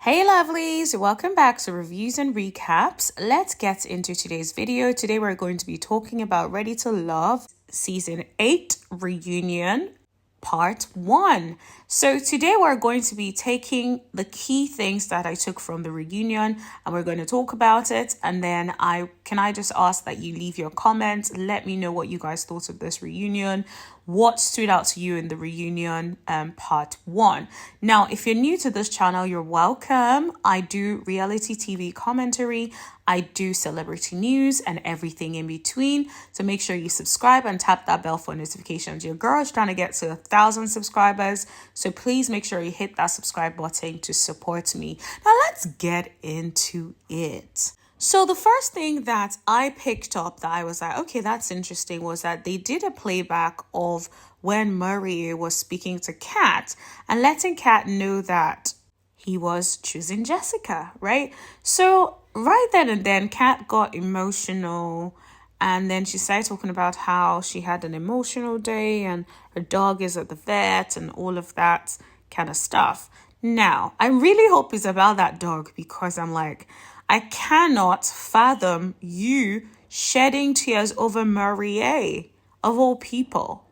Hey lovelies, welcome back to Reviews and Recaps. Let's get into today's video. Today we're going to be talking about Ready to Love Season 8 Reunion Part 1. So today we're going to be taking the key things that I took from the reunion and we're going to talk about it. And then I just ask that you leave your comments. Let me know what you guys thought of this reunion. What stood out to you in the reunion part 1. Now, if you're new to this channel, you're welcome. I do reality TV commentary. I do celebrity news and everything in between. So make sure you subscribe and tap that bell for notifications. Your girl is trying to get to 1,000 subscribers. So please make sure you hit that subscribe button to support me. Now let's get into it. So the first thing that I picked up that I was like, okay, that's interesting, was that they did a playback of when Maurier was speaking to Kat and letting Kat know that he was choosing Jessica, right? So right then and then, Kat got emotional and then she started talking about how she had an emotional day and her dog is at the vet and all of that kind of stuff. Now, I really hope it's about that dog because I'm like, I cannot fathom you shedding tears over Maurier, of all people.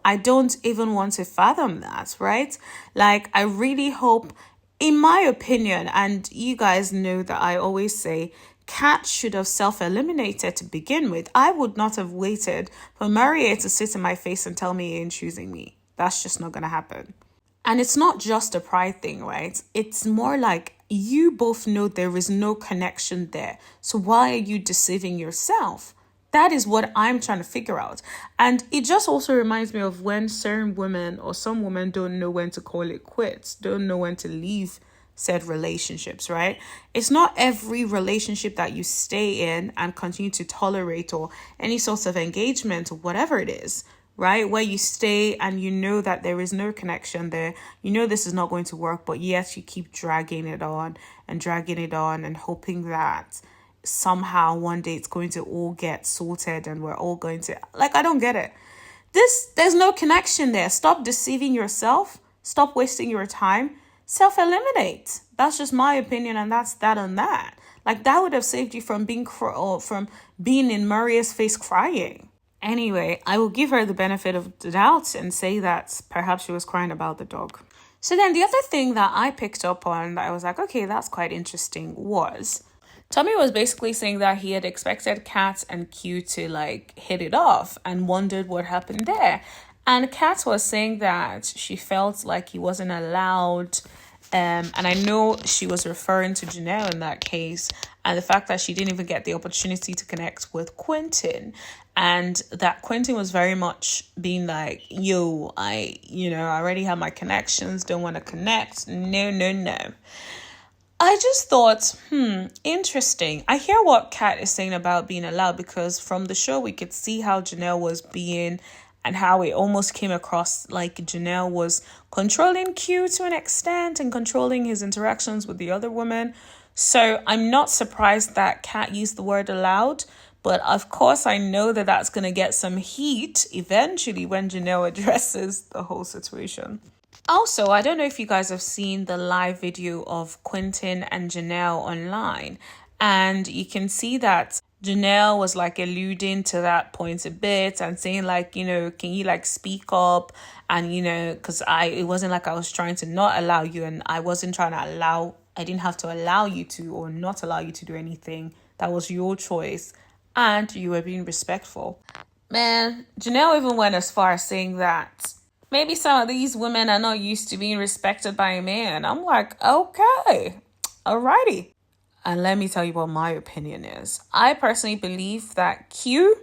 I don't even want to fathom that, right? Like, I really hope, in my opinion, and you guys know that I always say, Kat should have self-eliminated to begin with. I would not have waited for Maurier to sit in my face and tell me he ain't choosing me. That's just not going to happen. And it's not just a pride thing, right? It's more like you both know there is no connection there. So why are you deceiving yourself? That is what I'm trying to figure out. And it just also reminds me of when certain women or some women don't know when to call it quits, don't know when to leave said relationships, right? It's not every relationship that you stay in and continue to tolerate or any sort of engagement or whatever it is, right? Where you stay and you know that there is no connection there. You know this is not going to work, but yet you keep dragging it on and hoping that somehow one day it's going to all get sorted and we're all going to, like, I don't get it. There's no connection there. Stop deceiving yourself. Stop wasting your time. Self-eliminate. That's just my opinion, and that's that on that. Like, that would have saved you from being in Mauria's face crying. Anyway, I will give her the benefit of the doubt and say that perhaps she was crying about the dog. So then the other thing that I picked up on that I was like, okay, that's quite interesting, was Tommy was basically saying that he had expected Kat and Q to like hit it off and wondered what happened there. And Kat was saying that she felt like he wasn't allowed. And I know she was referring to Janelle in that case, and the fact that she didn't even get the opportunity to connect with Quentin, and that Quentin was very much being like, yo, I already have my connections, don't want to connect. No. I just thought, interesting. I hear what Kat is saying about being allowed, because from the show we could see how Janelle was being and how it almost came across like Janelle was controlling Q to an extent and controlling his interactions with the other women. So I'm not surprised that Kat used the word allowed. But of course, I know that that's going to get some heat eventually when Janelle addresses the whole situation. Also, I don't know if you guys have seen the live video of Quentin and Janelle online. And you can see that Janelle was like alluding to that point a bit and saying like, can you like speak up? And, because it wasn't like I was trying to not allow you, and I wasn't trying to I didn't have to allow you to or not allow you to do anything. That was your choice. And you were being respectful. Man, Janelle even went as far as saying that maybe some of these women are not used to being respected by a man. I'm like, okay, alrighty. And let me tell you what my opinion is. I personally believe that Q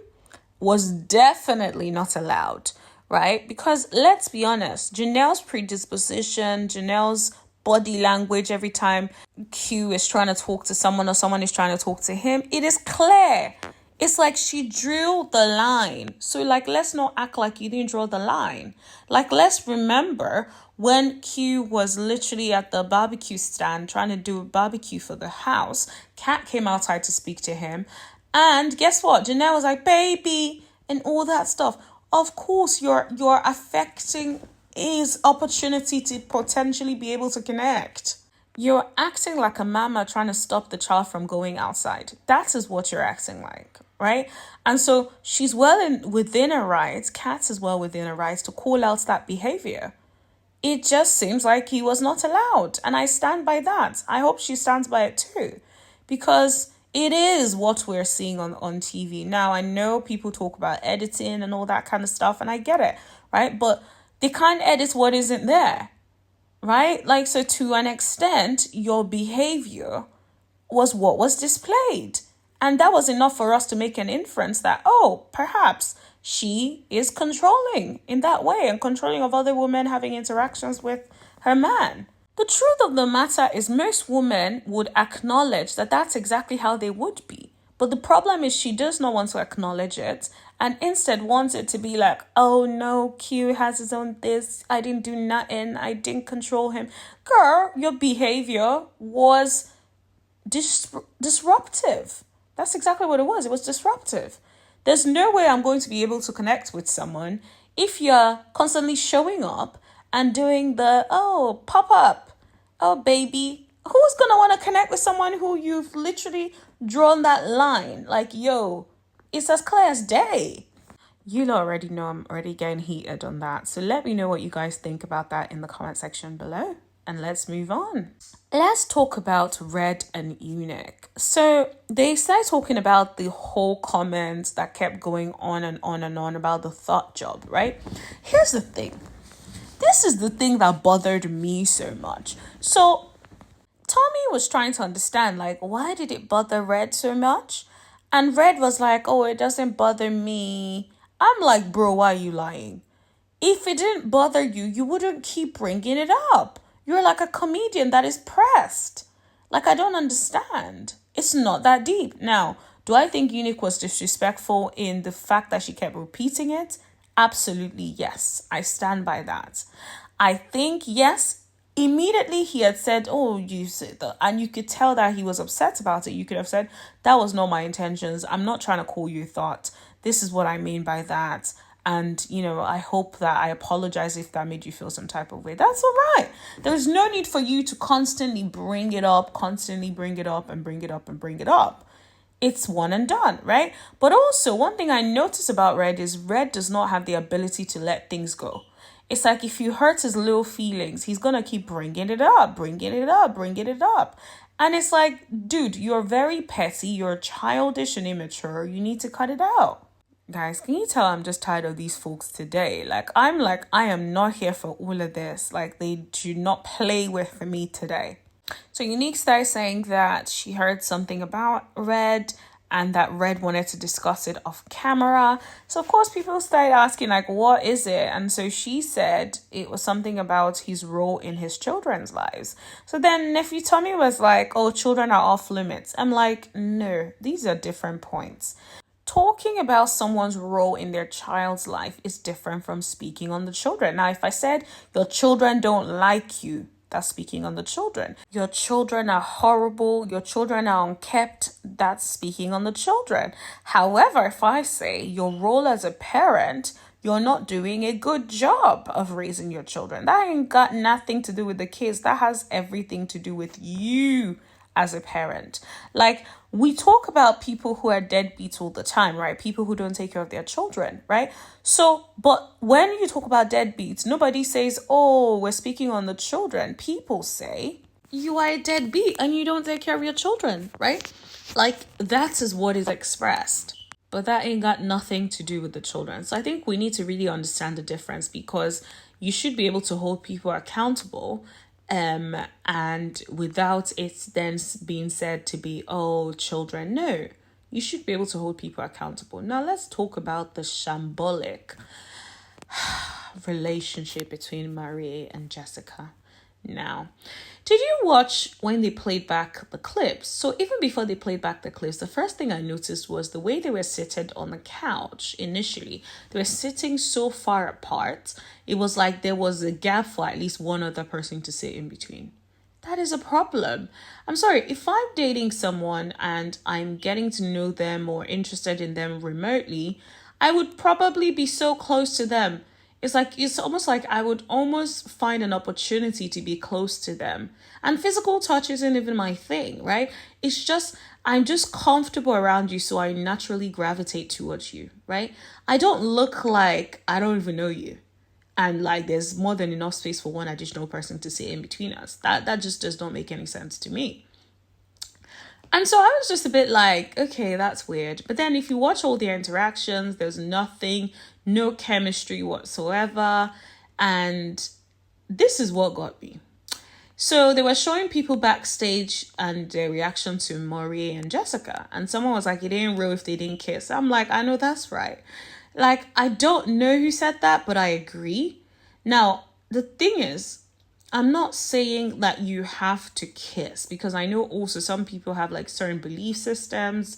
was definitely not allowed, right? Because let's be honest, Janelle's predisposition, Janelle's body language every time Q is trying to talk to someone or someone is trying to talk to him, it is clear. It's like she drew the line. So like, let's not act like you didn't draw the line. Like, let's remember when Q was literally at the barbecue stand trying to do a barbecue for the house, Kat came outside to speak to him. And guess what? Janelle was like, baby, and all that stuff. Of course, you're affecting his opportunity to potentially be able to connect. You're acting like a mama trying to stop the child from going outside. That is what you're acting like, right? And so she's within her rights, Kat is well within her rights to call out that behavior. It just seems like he was not allowed. And I stand by that. I hope she stands by it too. Because it is what we're seeing on TV. Now, I know people talk about editing and all that kind of stuff, and I get it, right? But they can't edit what isn't there, right? Like, so to an extent, your behavior was what was displayed. And that was enough for us to make an inference that, oh, perhaps she is controlling in that way and controlling of other women having interactions with her man. The truth of the matter is most women would acknowledge that that's exactly how they would be. But the problem is she does not want to acknowledge it and instead wants it to be like, oh no, Q has his own this, I didn't do nothing, I didn't control him. Girl, your behavior was disruptive. That's exactly what it was. It was disruptive. There's no way I'm going to be able to connect with someone if you're constantly showing up and doing the, oh, pop up, oh, baby. Who's going to want to connect with someone who you've literally drawn that line? Like, yo, it's as clear as day. You already know I'm already getting heated on that. So let me know what you guys think about that in the comment section below. And let's move on. Let's talk about Red and Unique. So they started talking about the whole comments that kept going on and on and on about the thought job, right? Here's the thing. This is the thing that bothered me so much. So Tommy was trying to understand, like, why did it bother Red so much? And Red was like, oh, it doesn't bother me. I'm like, bro, why are you lying? If it didn't bother you, you wouldn't keep bringing it up. You're like a comedian that is pressed. Like, I don't understand. It's not that deep. Now, do I think Unique was disrespectful in the fact that she kept repeating it? Absolutely, yes. I stand by that. I think, yes, immediately he had said, oh, you said that. And you could tell that he was upset about it. You could have said, that was not my intentions. I'm not trying to call you thought. This is what I mean by that. And, you know, I hope that I apologize if that made you feel some type of way. That's all right. There's no need for you to constantly bring it up and bring it up. It's one and done, right? But also, one thing I notice about Red is Red does not have the ability to let things go. It's like if you hurt his little feelings, he's going to keep bringing it up. And it's like, dude, you're very petty. You're childish and immature. You need to cut it out. Guys, can you tell I'm just tired of these folks today? I am not here for all of this. Like, they do not play with me today. So Unique started saying that she heard something about Red and that Red wanted to discuss it off camera. So, of course, people started asking, like, what is it? And so she said it was something about his role in his children's lives. So then nephew Tommy was like, oh, children are off limits. I'm like, no, these are different points. Talking about someone's role in their child's life is different from speaking on the children. Now, if I said your children don't like you, that's speaking on the children. Your children are horrible. Your children are unkept. That's speaking on the children. However, if I say your role as a parent, you're not doing a good job of raising your children, that ain't got nothing to do with the kids. That has everything to do with you as a parent. Like, we talk about people who are deadbeats all the time, right? People who don't take care of their children, right? So, but when you talk about deadbeats, nobody says, oh, we're speaking on the children. People say, you are a deadbeat and you don't take care of your children, right? Like, that is what is expressed. But that ain't got nothing to do with the children. So I think we need to really understand the difference, because you should be able to hold people accountable and without it then being said to be, oh, children. No, you should be able to hold people accountable. Now let's talk about the shambolic relationship between Maurier and Jessica. Now, did you watch when they played back the clips? So even before they played back the clips, the first thing I noticed was the way they were seated on the couch initially. They were sitting so far apart. It was like there was a gap for at least one other person to sit in between. That is a problem. I'm sorry, if I'm dating someone and I'm getting to know them or interested in them remotely, I would probably be so close to them. It's almost like I would almost find an opportunity to be close to them. And physical touch isn't even my thing, right? It's just, I'm just comfortable around you, so I naturally gravitate towards you, right? I don't look like I don't even know you. And like there's more than enough space for one additional person to sit in between us. That just does not make any sense to me. And so I was just a bit like, okay, that's weird. But then if you watch all their interactions, there's nothing, no chemistry whatsoever. And this is what got me. So they were showing people backstage and their reaction to Maurier and Jessica. And someone was like, it ain't real if they didn't kiss. I'm like, I know that's right. Like, I don't know who said that, but I agree. Now, the thing is, I'm not saying that you have to kiss, because I know also some people have like certain belief systems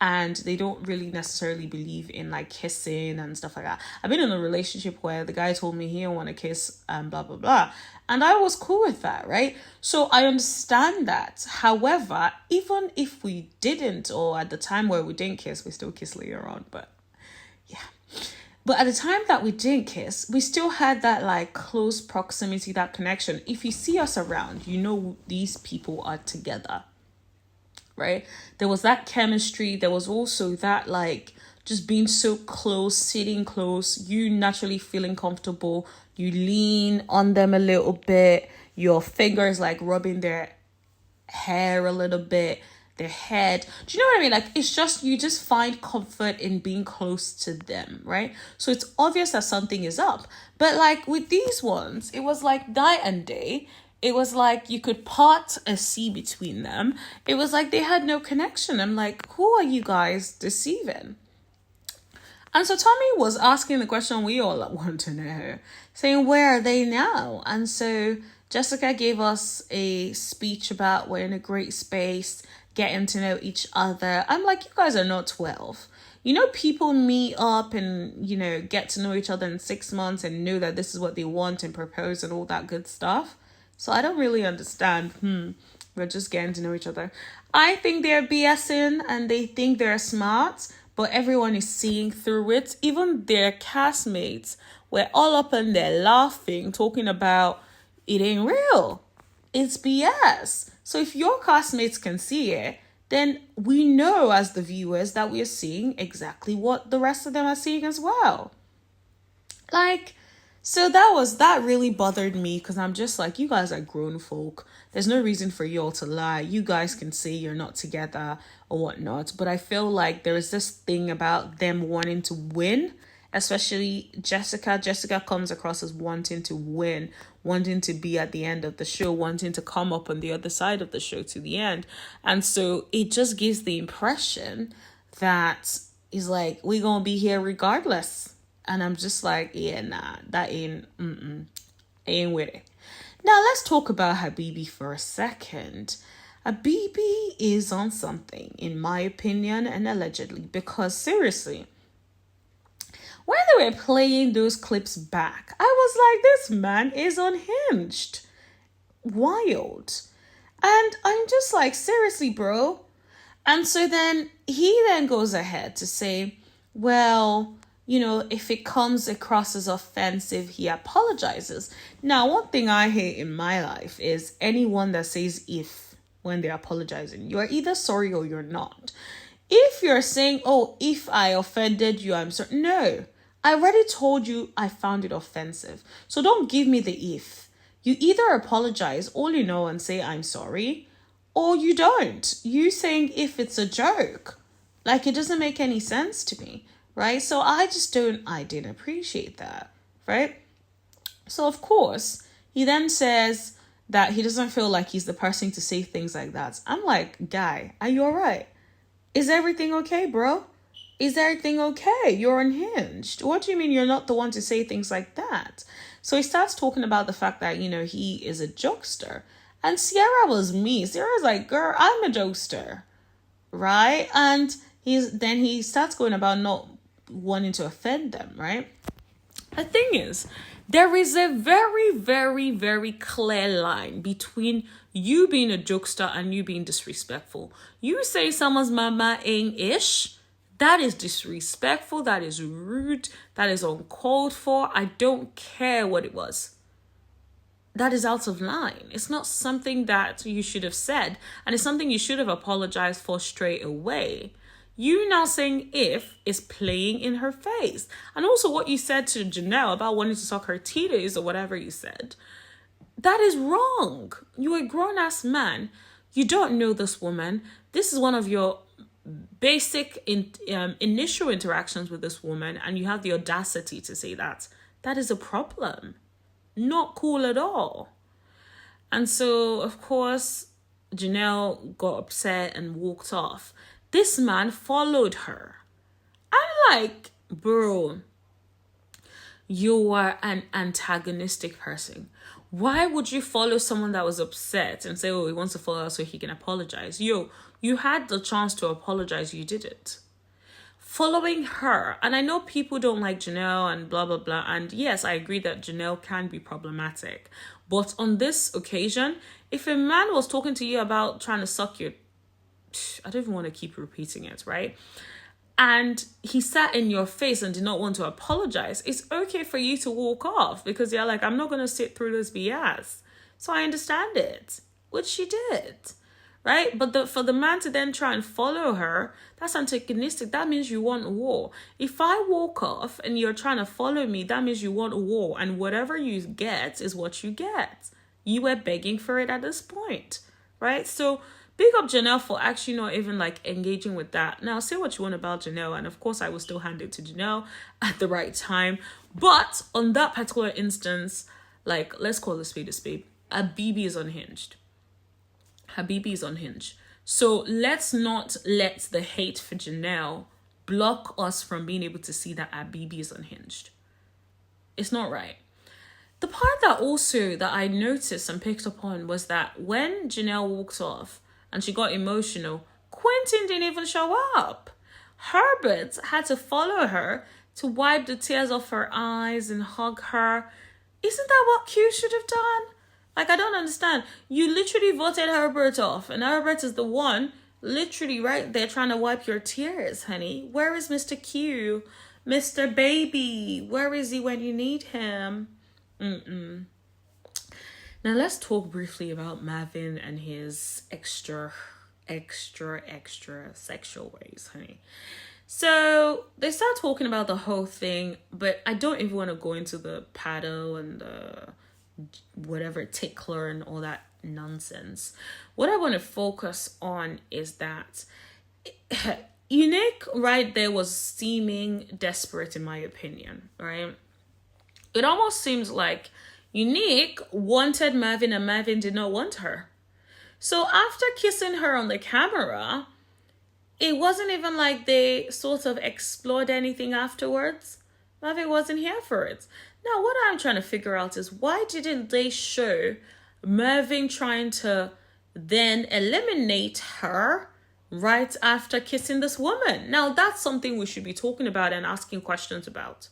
and they don't really necessarily believe in like kissing and stuff like that. I've been in a relationship where the guy told me he didn't want to kiss and blah, blah, blah. And I was cool with that, right? So I understand that. However, even if we didn't, or at the time where we didn't kiss, we still kiss later on, but yeah. But at the time that we didn't kiss, we still had that like close proximity, that connection. If you see us around, you know these people are together, right? There was that chemistry. There was also that like just being so close, sitting close, you naturally feeling comfortable. You lean on them a little bit. Your fingers like rubbing their hair a little bit, their head. Do you know what I mean? Like, it's just, you just find comfort in being close to them, right? So it's obvious that something is up. But like with these ones, it was like night and day. It was like you could part a sea between them. It was like they had no connection. I'm like, who are you guys deceiving? And so Tommy was asking the question we all want to know, saying, where are they now? And so Jessica gave us a speech about we're in a great space, getting to know each other. I'm like, you guys are not 12. You know, people meet up and, you know, get to know each other in 6 months and know that this is what they want and propose and all that good stuff. So I don't really understand. We're just getting to know each other. I think they're BSing and they think they're smart, but everyone is seeing through it. Even their castmates were all up in there laughing, talking about it ain't real. It's BS. So if your castmates can see it, then we know as the viewers that we are seeing exactly what the rest of them are seeing as well. Like, so that really bothered me, because I'm just like, you guys are grown folk. There's no reason for you all to lie. You guys can say you're not together or whatnot. But I feel like there is this thing about them wanting to win, especially Jessica. Jessica comes across as wanting to win, wanting to be at the end of the show, wanting to come up on the other side of the show to the end. And so it just gives the impression that he's like, we're going to be here regardless. And I'm just like, yeah, nah, that ain't with it. Now let's talk about Habibi for a second. Habibi is on something, in my opinion, and allegedly, because seriously, when they were playing those clips back, I was like, this man is unhinged. Wild. And I'm just like, seriously, bro. And so then he then goes ahead to say, well, you know, if it comes across as offensive, he apologizes. Now, one thing I hate in my life is anyone that says if when they're apologizing. You're either sorry or you're not. If you're saying, oh, if I offended you, I'm sorry. No, I already told you I found it offensive. So don't give me the if. You either apologize, all you know, and say I'm sorry, or you don't. You saying if it's a joke. Like, it doesn't make any sense to me, right? So I didn't appreciate that, right? So of course, he then says that he doesn't feel like he's the person to say things like that. I'm like, guy, are you all right? Is everything okay, bro? Is everything okay? You're unhinged. What do you mean you're not the one to say things like that? So he starts talking about the fact that, you know, he is a jokester. And Sierra was me. Sierra's like, girl, I'm a jokester, right? And he starts going about not wanting to offend them, right? The thing is, there is a very, very, very clear line between you being a jokester and you being disrespectful. You say someone's mama ain't ish, That is disrespectful. That is rude. That is uncalled for. I don't care what it was. That is out of line. It's not something that you should have said. And it's something you should have apologized for straight away. You now saying if is playing in her face. And also what you said to Janelle about wanting to suck her titties or whatever you said. That is wrong. You're a grown-ass man. You don't know this woman. This is one of your basic initial interactions with this woman, and you have the audacity to say that. That is a problem. Not cool at all. And so, of course, Janelle got upset and walked off. This man followed her. I'm like, bro, you are an antagonistic person. Why would you follow someone that was upset and say, oh, he wants to follow us so he can apologize? You had the chance to apologize. You did it. Following her, and I know people don't like Janelle and blah, blah, blah. And yes, I agree that Janelle can be problematic. But on this occasion, if a man was talking to you about trying to suck your... I don't even want to keep repeating it, right? And he sat in your face and did not want to apologize, it's okay for you to walk off because you're like, I'm not going to sit through this BS. So I understand it, which she did, right? But for the man to then try and follow her, that's antagonistic. That means you want war. If I walk off and you're trying to follow me, that means you want war. And whatever you get is what you get. You were begging for it at this point, right? So big up Janelle for actually not even like engaging with that. Now, say what you want about Janelle, and of course I will still hand it to Janelle at the right time. But on that particular instance, like, let's call a spade a spade. Habibi is unhinged. Habibi is unhinged. So let's not let the hate for Janelle block us from being able to see that Habibi is unhinged. It's not right. The part that I noticed and picked up on was that when Janelle walked off, and she got emotional, Quentin didn't even show up. Herbert had to follow her to wipe the tears off her eyes and hug her. Isn't that what Q should have done? Like, I don't understand. You literally voted Herbert off, and Herbert is the one literally right there trying to wipe your tears, honey. Where is Mr. Q? Mr. Baby? Where is he when you need him? Now, let's talk briefly about Marvin and his extra sexual ways, honey. So they start talking about the whole thing, but I don't even want to go into the paddle and the whatever tickler and all that nonsense. What I want to focus on is that Unique right there was seeming desperate, in my opinion, right? It almost seems like Unique wanted Marvin and Marvin did not want her. So after kissing her on the camera, it wasn't even like they sort of explored anything afterwards. Marvin wasn't here for it. Now, what I'm trying to figure out is why didn't they show Marvin trying to then eliminate her right after kissing this woman? Now, that's something we should be talking about and asking questions about.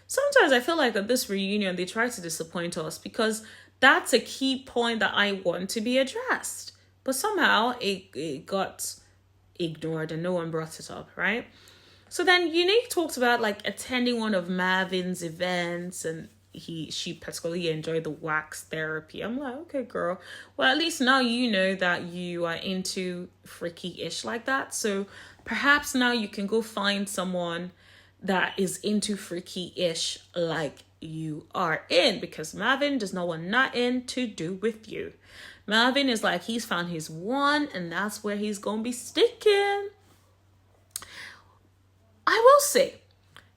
Sometimes I feel like at this reunion, they try to disappoint us because that's a key point that I want to be addressed. But somehow it got ignored and no one brought it up, right? So then Unique talked about like attending one of Marvin's events and she particularly enjoyed the wax therapy. I'm like, okay, girl. Well, at least now you know that you are into freaky-ish like that. So perhaps now you can go find someone that is into freaky-ish like you are in, because Marvin does not want nothing to do with you. Marvin is like, he's found his one and that's where he's gonna be sticking. I will say,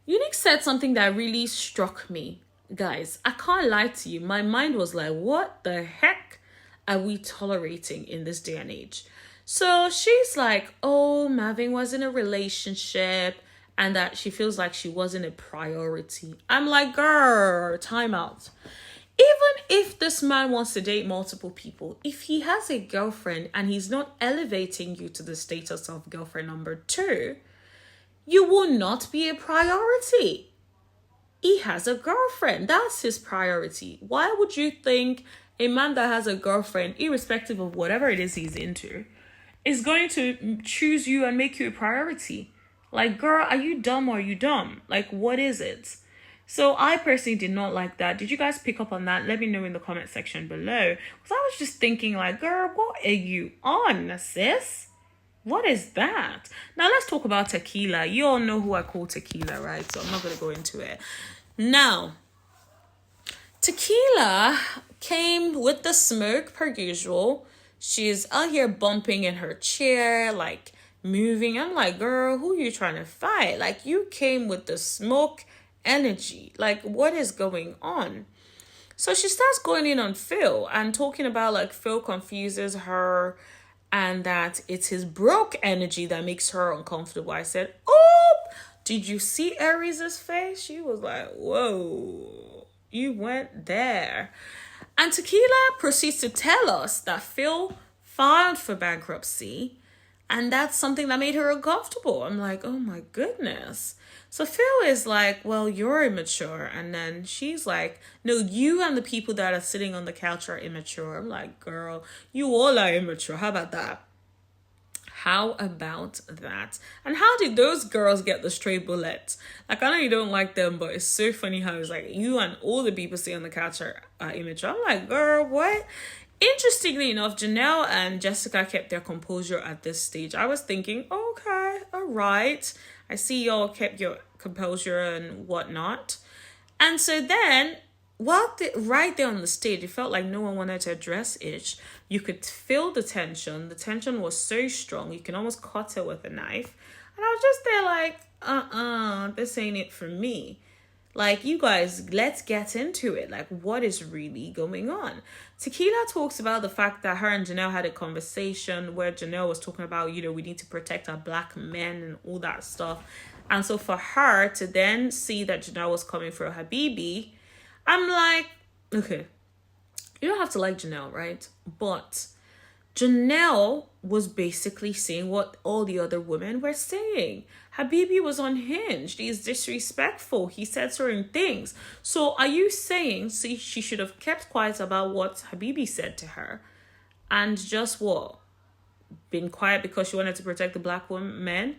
Unique said something that really struck me. Guys, I can't lie to you. My mind was like, what the heck are we tolerating in this day and age? So she's like, oh, Marvin was in a relationship and that she feels like she wasn't a priority. I'm like, girl, time out. Even if this man wants to date multiple people, if he has a girlfriend and he's not elevating you to the status of girlfriend number 2, you will not be a priority. He has a girlfriend. That's his priority. Why would you think a man that has a girlfriend, irrespective of whatever it is he's into, is going to choose you and make you a priority? Like, girl, are you dumb or are you dumb? Like, what is it? So I personally did not like that. Did you guys pick up on that? Let me know in the comment section below. Because I was just thinking like, girl, what are you on, sis? What is that? Now let's talk about Tequila. You all know who I call Tequila, right? So I'm not going to go into it. Now, Tequila came with the smoke per usual. She's out here bumping in her chair, like moving. I'm like, girl, who are you trying to fight? Like, you came with the smoke energy. Like, what is going on? So she starts going in on Phil and talking about like Phil confuses her and that it's his broke energy that makes her uncomfortable. I said, oh, did you see Aries' face? She was like, whoa, you went there. And Tequila proceeds to tell us that Phil filed for bankruptcy and that's something that made her uncomfortable. I'm like, oh my goodness. So Phil is like, well, you're immature. And then she's like, no, you and the people that are sitting on the couch are immature. I'm like, girl, you all are immature. How about that? How about that? And how did those girls get the stray bullets? Like, I know you don't like them, but it's so funny how it's like you and all the people sitting on the couch are immature. I'm like, girl, what? Interestingly enough, Janelle and Jessica kept their composure at this stage. I was thinking, okay, all right. I see y'all kept your composure and whatnot. And so then, right there on the stage, it felt like no one wanted to address it. You could feel the tension. The tension was so strong. You can almost cut it with a knife. And I was just there like, this ain't it for me. Like, you guys, let's get into it. Like, what is really going on? Tequila talks about the fact that her and Janelle had a conversation where Janelle was talking about, you know, we need to protect our black men and all that stuff. And so for her to then see that Janelle was coming for a Habibi, I'm like, okay, you don't have to like Janelle, right? But Janelle was basically saying what all the other women were saying. Habibi was unhinged. He's disrespectful. He said certain things. So are you saying she should have kept quiet about what Habibi said to her and just what? Been quiet because she wanted to protect the black men?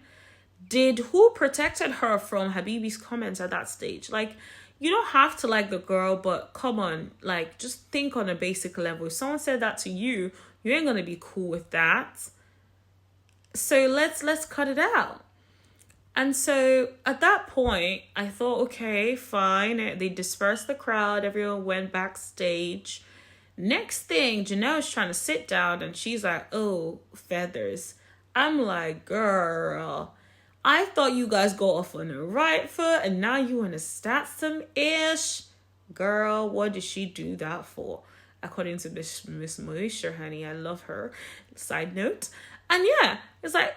Who protected her from Habibi's comments at that stage? Like, you don't have to like the girl, but come on, like, just think on a basic level. If someone said that to you, you ain't gonna be cool with that. So let's cut it out. And so at that point, I thought, okay, fine. They dispersed the crowd. Everyone went backstage. Next thing, Janelle's trying to sit down and she's like, oh, feathers. I'm like, girl, I thought you guys got off on the right foot and now you want to start some ish. Girl, what did she do that for? According to Miss Maurier, honey, I love her. Side note. And yeah, it's like,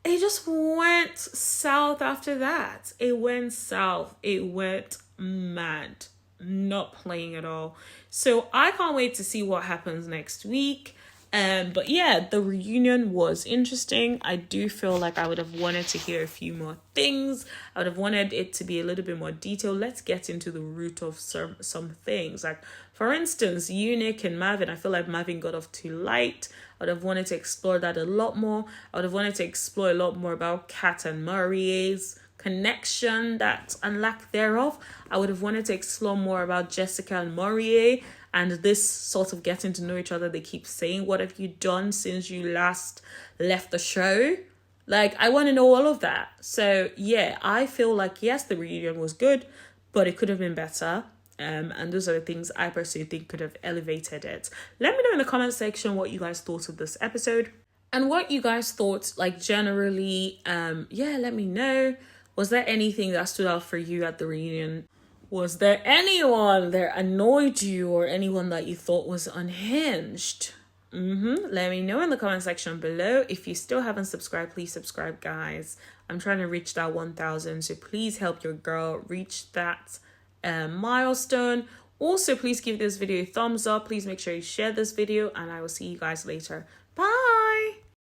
it just went south after that. It went south. It went mad. Not playing at all. So I can't wait to see what happens next week. But yeah, the reunion was interesting. I do feel like I would have wanted to hear a few more things. I would have wanted it to be a little bit more detailed. Let's get into the root of some things. Like, for instance, Unique and Marvin. I feel like Marvin got off too light. I would have wanted to explore that a lot more. I would have wanted to explore a lot more about Kat and Maurier's connection, that and lack thereof. I would have wanted to explore more about Jessica and Maurier and this sort of getting to know each other. They keep saying, what have you done since you last left the show? Like, I want to know all of that. So yeah, I feel like, yes, the reunion was good, but it could have been better. And those are the things I personally think could have elevated it. Let me know in the comment section what you guys thought of this episode and what you guys thought, like, generally. Let me know. Was there anything that stood out for you at the reunion? Was there anyone that annoyed you or anyone that you thought was unhinged? Let me know in the comment section below. If you still haven't subscribed, please subscribe, guys. I'm trying to reach that 1,000, so please help your girl reach that milestone. Also, please give this video a thumbs up. Please make sure you share this video, and I will see you guys later. Bye.